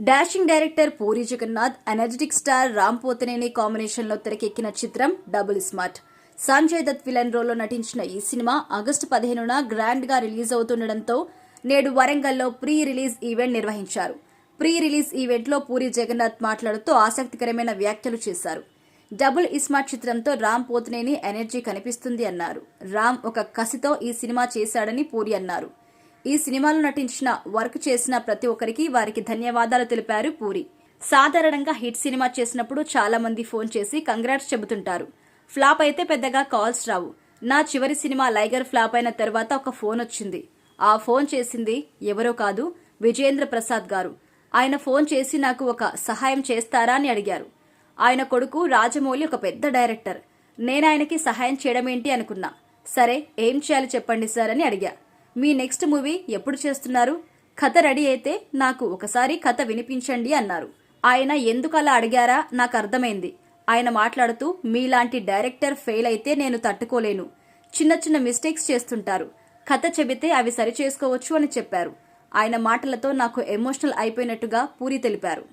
Dashing director Puri Jagannadh, energetic star Ram Pothineni కాంబినేషన్లో తెరకెక్కిన చిత్రం double smart. Sanjay Dutt villain రోల్లో నటించిన ఈ సినిమా ఆగస్టు 15న గ్రాండ్గా రిలీజ్ అవుతుండటంతో నేడు వరంగల్లో ప్రీ రిలీజ్ ఈవెంట్ నిర్వహించారు. ప్రీ రిలీజ్ ఈవెంట్లో పూరి జగన్నాథ్ మాట్లాడుతూ ఆసక్తికరమైన వ్యాఖ్యలు చేశారు. డబుల్ స్మార్ట్ చిత్రంతో రామ్ పోతినేని ఎనర్జీ కనిపిస్తుంది అన్నారు. రామ్ ఒక కసితో ఈ సినిమా చేశాడని పూరి అన్నారు. ఈ సినిమాలో నటించిన వర్క్ చేసిన ప్రతి ఒక్కరికి వారికి ధన్యవాదాలు తెలిపారు పూరి. సాధారణంగా హిట్ సినిమా చేసినప్పుడు చాలా మంది ఫోన్ చేసి కంగ్రాట్స్ చెబుతుంటారు. ఫ్లాప్ అయితే పెద్దగా కాల్స్ రావు. నా చివరి సినిమా లైగర్ ఫ్లాప్ అయిన తర్వాత ఒక ఫోన్ వచ్చింది. ఆ ఫోన్ చేసింది ఎవరో కాదు, విజేంద్ర ప్రసాద్ గారు. ఆయన ఫోన్ చేసి నాకు ఒక సహాయం చేస్తారా అని అడిగారు. ఆయన కొడుకు రాజమౌళి ఒక పెద్ద డైరెక్టర్. నేను ఆయనకి సహాయం చేయడం ఏంటి అనుకున్నా. సరే ఏం చేయాలి చెప్పండి సార్ అని అడిగా. మీ నెక్స్ట్ మూవీ ఎప్పుడు చేస్తున్నారు? కథ రెడీ అయితే నాకు ఒకసారి కథ వినిపించండి అన్నారు. ఆయన ఎందుకు అలా అడిగారా నాకు అర్థమైంది. ఆయన మాట్లాడుతూ మీలాంటి డైరెక్టర్ ఫెయిల్ అయితే నేను తట్టుకోలేను. చిన్న చిన్న మిస్టేక్స్ చేస్తుంటారు. కథ చెబితే అవి సరి చేసుకోవచ్చు అని చెప్పారు. ఆయన మాటలతో నాకు ఎమోషనల్ అయిపోయినట్టుగా పూరి తెలిపారు.